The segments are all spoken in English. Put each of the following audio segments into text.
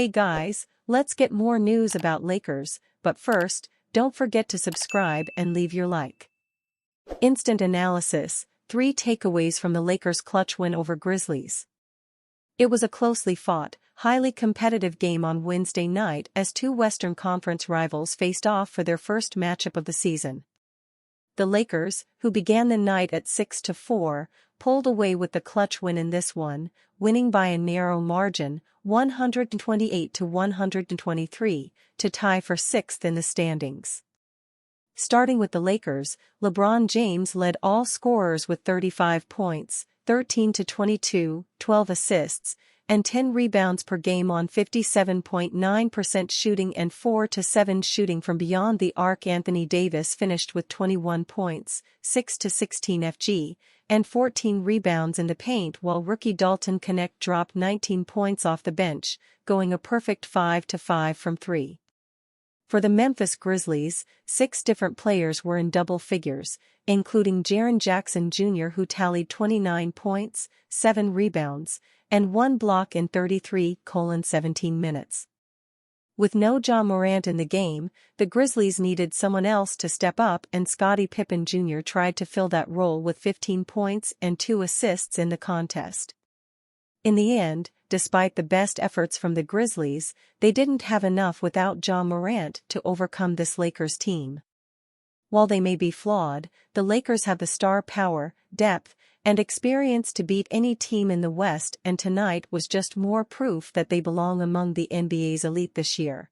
Hey guys, let's get more news about Lakers, but first, don't forget to subscribe and leave your like. Instant analysis, 3 takeaways from the Lakers' clutch win over Grizzlies. It was a closely fought, highly competitive game on Wednesday night as 2 Western Conference rivals faced off for their first matchup of the season. The Lakers, who began the night at 6-4, pulled away with the clutch win in this one, winning by a narrow margin, 128-123, to tie for 6th in the standings. Starting with the Lakers, LeBron James led all scorers with 35 points, 13-22, 12 assists, and 10 rebounds per game on 57.9% shooting and 4-7 shooting from beyond the arc. Anthony Davis finished with 21 points, 6-16 FG, and 14 rebounds in the paint, while rookie Dalton Knecht dropped 19 points off the bench, going a perfect 5-5 from 3. For the Memphis Grizzlies, 6 different players were in double figures, including Jaren Jackson Jr., who tallied 29 points, 7 rebounds, and 1 block in 33:17 minutes. With no Ja Morant in the game, the Grizzlies needed someone else to step up, and Scottie Pippen Jr. tried to fill that role with 15 points and 2 assists in the contest. In the end, despite the best efforts from the Grizzlies, they didn't have enough without Ja Morant to overcome this Lakers team. While they may be flawed, the Lakers have the star power, depth, and experience to beat any team in the West, and tonight was just more proof that they belong among the NBA's elite this year.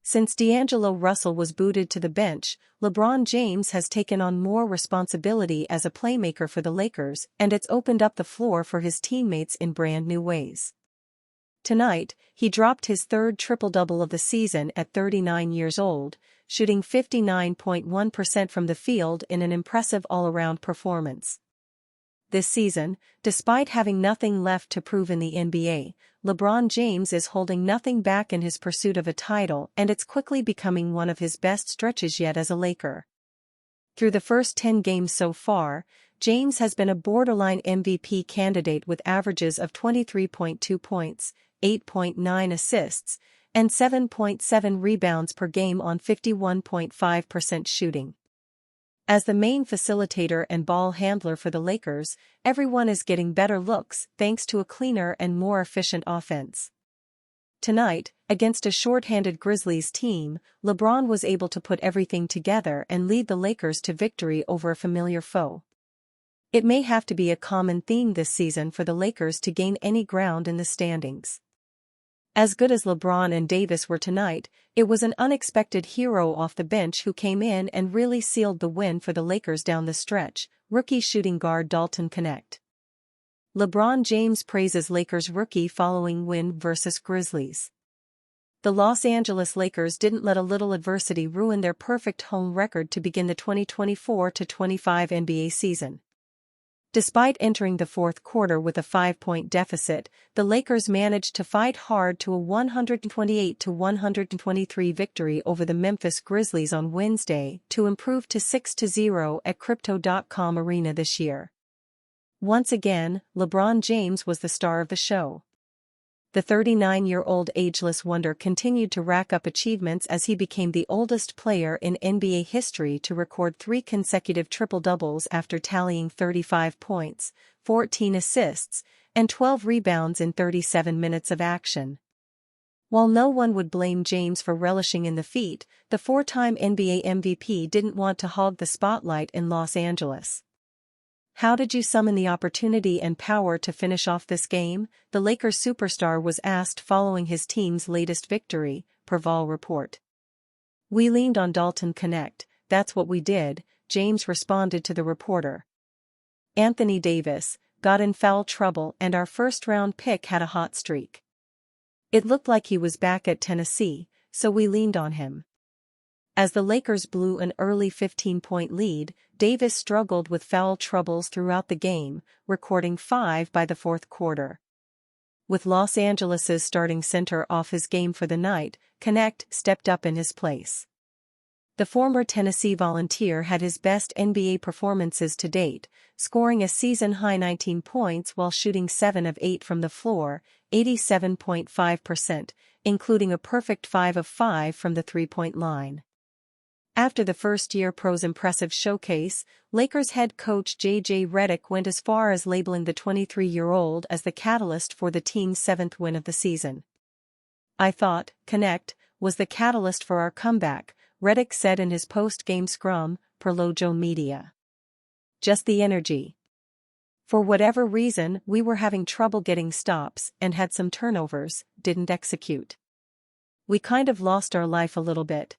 Since D'Angelo Russell was booted to the bench, LeBron James has taken on more responsibility as a playmaker for the Lakers, and it's opened up the floor for his teammates in brand new ways. Tonight, he dropped his 3rd triple-double of the season at 39 years old, shooting 59.1% from the field in an impressive all-around performance. This season, despite having nothing left to prove in the NBA, LeBron James is holding nothing back in his pursuit of a title, and it's quickly becoming one of his best stretches yet as a Laker. Through the first 10 games so far, James has been a borderline MVP candidate with averages of 23.2 points, 8.9 assists, and 7.7 rebounds per game on 51.5% shooting. As the main facilitator and ball handler for the Lakers, everyone is getting better looks thanks to a cleaner and more efficient offense. Tonight, against a short-handed Grizzlies team, LeBron was able to put everything together and lead the Lakers to victory over a familiar foe. It may have to be a common theme this season for the Lakers to gain any ground in the standings. As good as LeBron and Davis were tonight, it was an unexpected hero off the bench who came in and really sealed the win for the Lakers down the stretch, rookie shooting guard Dalton Knecht. LeBron James praises Lakers rookie following win versus Grizzlies. The Los Angeles Lakers didn't let a little adversity ruin their perfect home record to begin the 2024-25 NBA season. Despite entering the 4th quarter with a 5-point deficit, the Lakers managed to fight hard to a 128-123 victory over the Memphis Grizzlies on Wednesday to improve to 6-0 at Crypto.com Arena this year. Once again, LeBron James was the star of the show. The 39-year-old ageless wonder continued to rack up achievements as he became the oldest player in NBA history to record 3 consecutive triple-doubles after tallying 35 points, 14 assists, and 12 rebounds in 37 minutes of action. While no one would blame James for relishing in the feat, the 4-time NBA MVP didn't want to hog the spotlight in Los Angeles. How did you summon the opportunity and power to finish off this game? The Lakers superstar was asked following his team's latest victory, per Vol report. We leaned on Dalton Knecht, that's what we did, James responded to the reporter. Anthony Davis got in foul trouble and our first-round pick had a hot streak. It looked like he was back at Tennessee, so we leaned on him. As the Lakers blew an early 15-point lead, Davis struggled with foul troubles throughout the game, recording 5 by the 4th quarter. With Los Angeles' starting center off his game for the night, Knecht stepped up in his place. The former Tennessee Volunteer had his best NBA performances to date, scoring a season-high 19 points while shooting 7 of 8 from the floor, 87.5%, including a perfect 5 of 5 from the three-point line. After the first-year pro's impressive showcase, Lakers head coach Redick went as far as labeling the 23-year-old as the catalyst for the team's 7th win of the season. "I thought Connect was the catalyst for our comeback," Redick said in his post-game scrum, per Lojo Media. "Just the energy. For whatever reason, we were having trouble getting stops and had some turnovers, didn't execute. We kind of lost our life a little bit.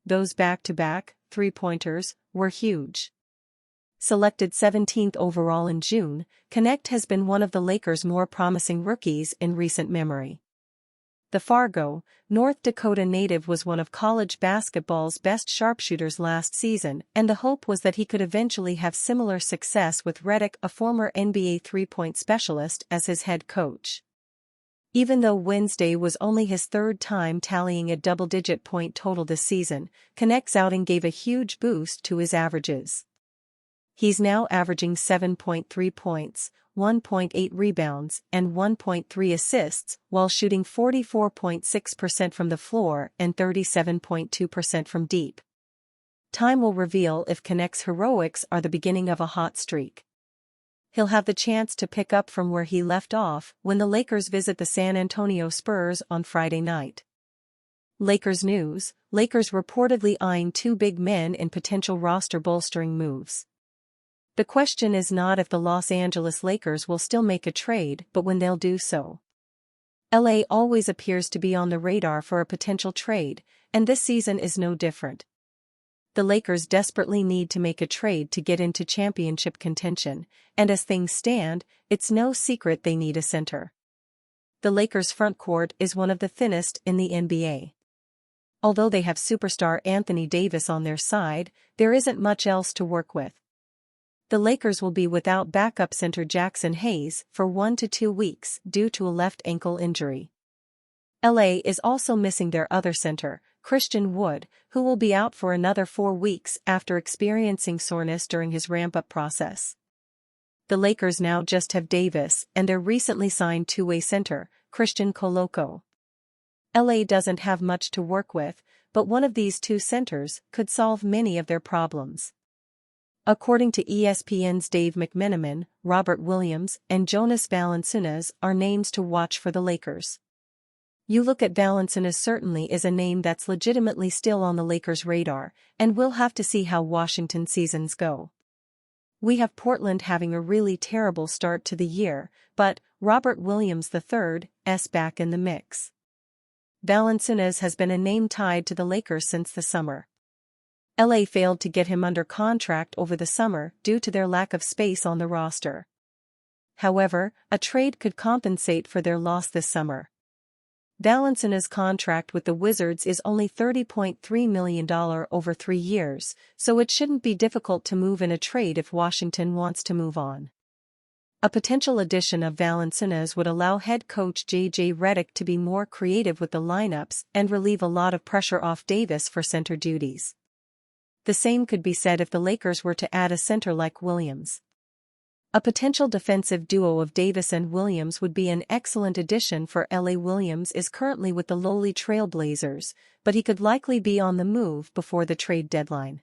Those back-to-back three-pointers were huge." Selected 17th overall in June, Connect has been one of the Lakers' more promising rookies in recent memory. The Fargo, North Dakota native was one of college basketball's best sharpshooters last season, and the hope was that he could eventually have similar success with Redick, a former NBA three-point specialist, as his head coach. Even though Wednesday was only his third time tallying a double-digit point total this season, Connect's outing gave a huge boost to his averages. He's now averaging 7.3 points, 1.8 rebounds, and 1.3 assists, while shooting 44.6% from the floor and 37.2% from deep. Time will reveal if Connect's heroics are the beginning of a hot streak. He'll have the chance to pick up from where he left off when the Lakers visit the San Antonio Spurs on Friday night. Lakers news: Lakers reportedly eyeing two big men in potential roster bolstering moves. The question is not if the Los Angeles Lakers will still make a trade, but when they'll do so. LA always appears to be on the radar for a potential trade, and this season is no different. The Lakers desperately need to make a trade to get into championship contention, and as things stand, it's no secret they need a center. The Lakers' frontcourt is one of the thinnest in the NBA. Although they have superstar Anthony Davis on their side, there isn't much else to work with. The Lakers will be without backup center Jackson Hayes for 1 to 2 weeks due to a left ankle injury. LA is also missing their other center, Christian Wood, who will be out for another 4 weeks after experiencing soreness during his ramp-up process. The Lakers now just have Davis and their recently signed two-way center, Christian Koloko. LA doesn't have much to work with, but one of these two centers could solve many of their problems. According to ESPN's Dave McMenamin, Robert Williams and Jonas Valanciunas are names to watch for the Lakers. You look at Valanciunas certainly is a name that's legitimately still on the Lakers' radar, and we'll have to see how Washington seasons go. We have Portland having a really terrible start to the year, but Robert Williams III's back in the mix. Valanciunas has been a name tied to the Lakers since the summer. LA failed to get him under contract over the summer due to their lack of space on the roster. However, a trade could compensate for their loss this summer. Valanciunas' contract with the Wizards is only $30.3 million over 3 years, so it shouldn't be difficult to move in a trade if Washington wants to move on. A potential addition of Valanciunas would allow head coach Redick to be more creative with the lineups and relieve a lot of pressure off Davis for center duties. The same could be said if the Lakers were to add a center like Williams. A potential defensive duo of Davis and Williams would be an excellent addition for LA. Williams is currently with the lowly Trail Blazers, but he could likely be on the move before the trade deadline.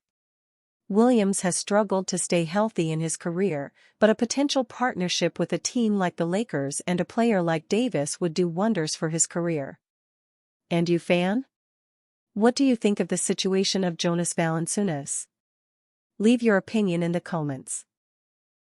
Williams has struggled to stay healthy in his career, but a potential partnership with a team like the Lakers and a player like Davis would do wonders for his career. And you, fan? What do you think of the situation of Jonas Valanciunas? Leave your opinion in the comments.